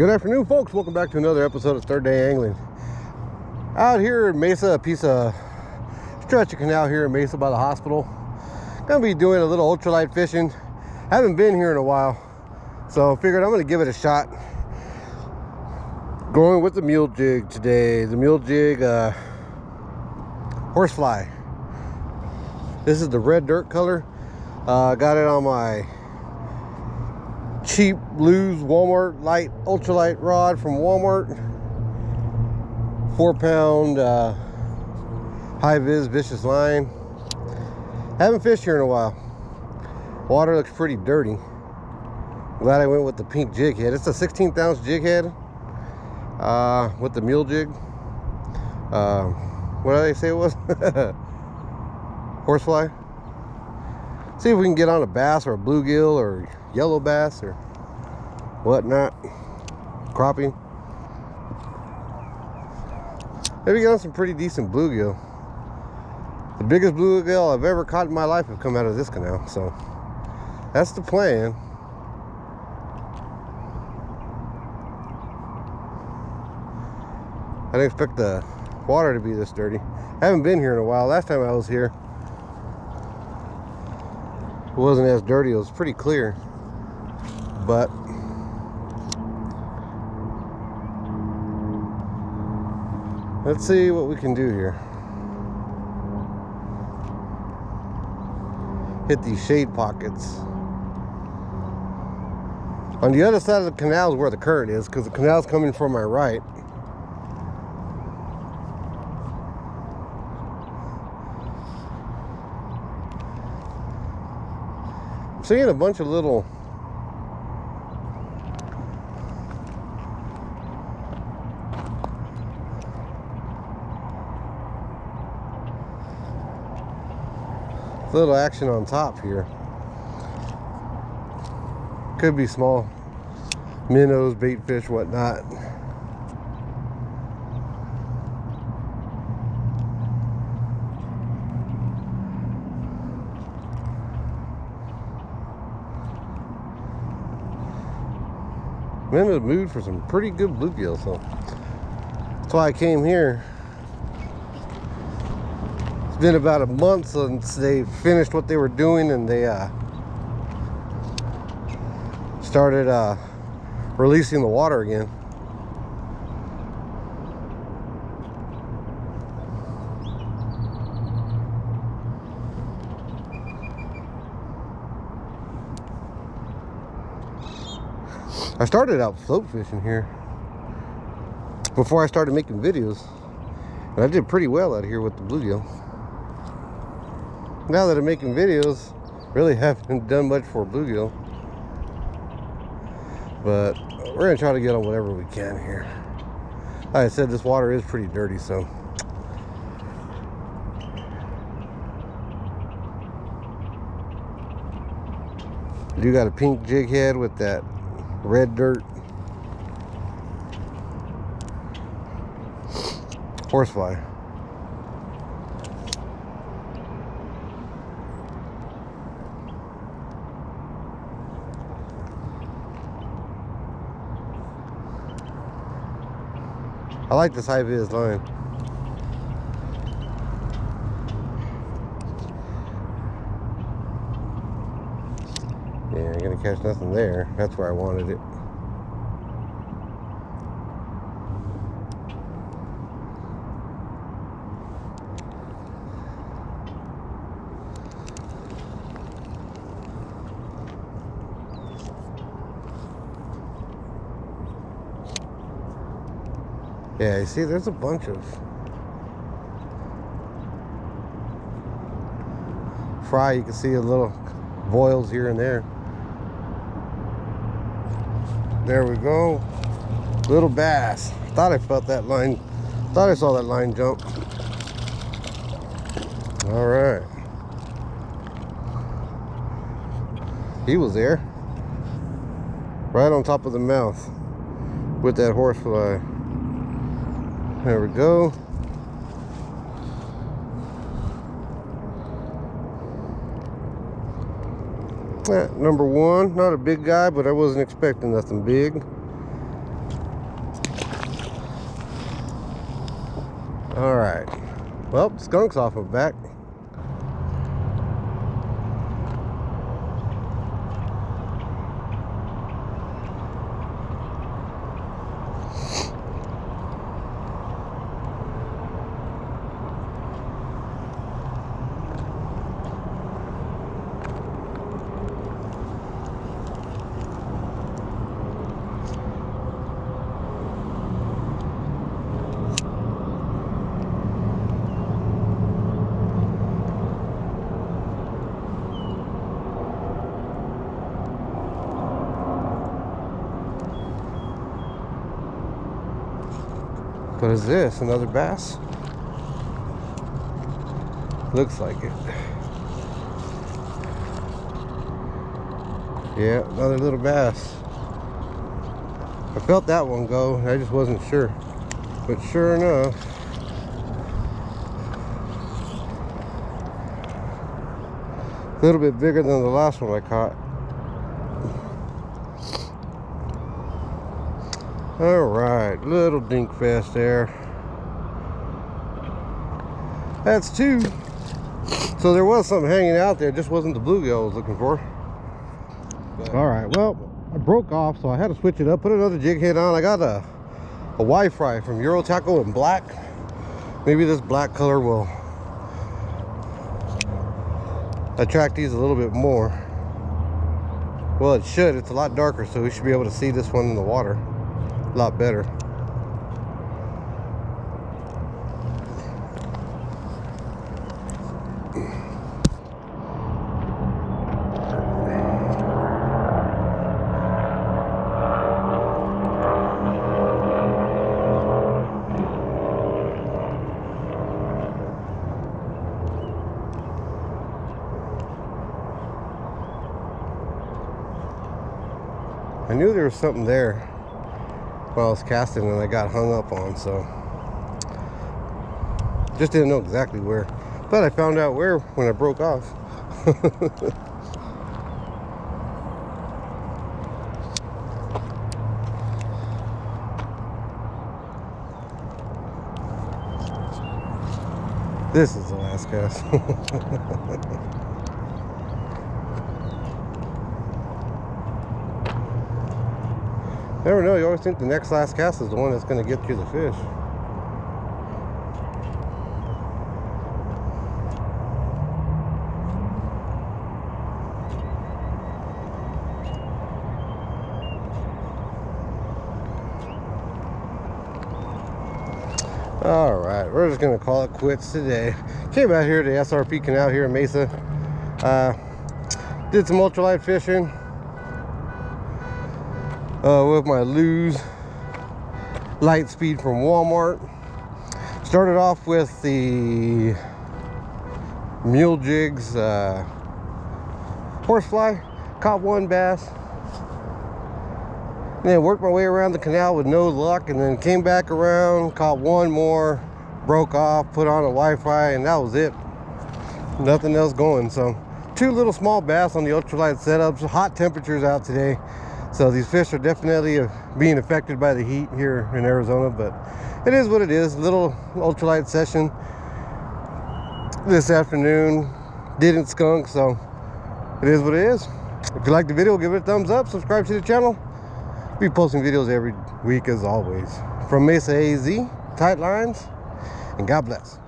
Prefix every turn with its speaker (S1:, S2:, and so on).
S1: Good afternoon, folks. Welcome back to another episode of Third Day Angling. Out here in Mesa, a piece of stretch of canal here in Mesa by the hospital. Gonna be doing a little ultralight fishing. Haven't been here in a while, so figured I'm gonna give it a shot. Going with the mule jig today. The mule jig horsefly. This is the red dirt color. Got it on my cheap Lews Walmart light ultralight rod from Walmart. 4-pound high vis vicious line. Haven't fished here in a while. Water looks pretty dirty. Glad I went with the pink jig head. It's a 16th ounce jig head with the mule jig. What did I say it was? Horsefly. See if we can get on a bass or a bluegill or yellow bass or whatnot. Crappie. Maybe get on some pretty decent bluegill. The biggest bluegill I've ever caught in my life have come out of this canal, so that's the plan. I didn't expect the water to be this dirty. I haven't been here in a while. Last time I was here, it wasn't as dirty. It was pretty clear, but let's see what we can do here. Hit these shade pockets. On the other side of the canal is where the current is, because the canal's coming from my right. I'm seeing a bunch of little action on top here. Could be small minnows, bait fish, whatnot. I'm in the mood for some pretty good bluegill, so that's why I came here. It's been about a month since they finished what they were doing, and they started releasing the water again. I started out float fishing here before I started making videos, and I did pretty well out here with the bluegill. Now that I'm making videos, really haven't done much for bluegill, but we're gonna try to get on whatever we can here. Like I said, this water is pretty dirty, so you got a pink jig head with that red dirt horsefly. I like this high vis line. Yeah, I'm gonna catch nothing there. That's where I wanted it. Yeah, you see, there's a bunch of fry. You can see a little boils here and there. There we go. Little bass. Thought I felt that line. Thought I saw that line jump. All right. He was there. Right on top of the mouth with that horsefly. There we go. Number one, not a big guy, but I wasn't expecting nothing big. All right. Well, skunk's off of back. What is this? Another bass? Looks like it. Yeah, another little bass. I felt that one go. I just wasn't sure. But sure enough, a little bit bigger than the last one I caught. All right, little dink fest there. That's two. So there was something hanging out there, just wasn't the bluegill I was looking for. All right, well, I broke off, so I had to switch it up, put another jig head on. I got a Wi-Fi from Euro Tackle in black. Maybe this black color will attract these a little bit more. Well, it should. It's a lot darker, so we should be able to see this one in the water a lot better. I knew there was something there while I was casting and I got hung up on, so just didn't know exactly where, but I found out where when I broke off. This is the last cast. Never know, you always think the next last cast is the one that's going to get you the fish. All right, we're just going to call it quits today. Came out here to the SRP Canal here in Mesa. Did some ultralight fishing. With my Lews light speed from Walmart. Started off with the mule jigs, horsefly, caught one bass, and then worked my way around the canal with no luck, and then came back around, caught one more, broke off, put on a Wi-Fi, and that was it. Nothing else going. So two little small bass on the ultralight setups. Hot temperatures out today, so these fish are definitely being affected by the heat here in Arizona, but it is what it is. Little ultralight session this afternoon. Didn't skunk, so it is what it is. If you like the video, give it a thumbs up, subscribe to the channel. I'll be posting videos every week as always. From Mesa AZ, tight lines, and God bless.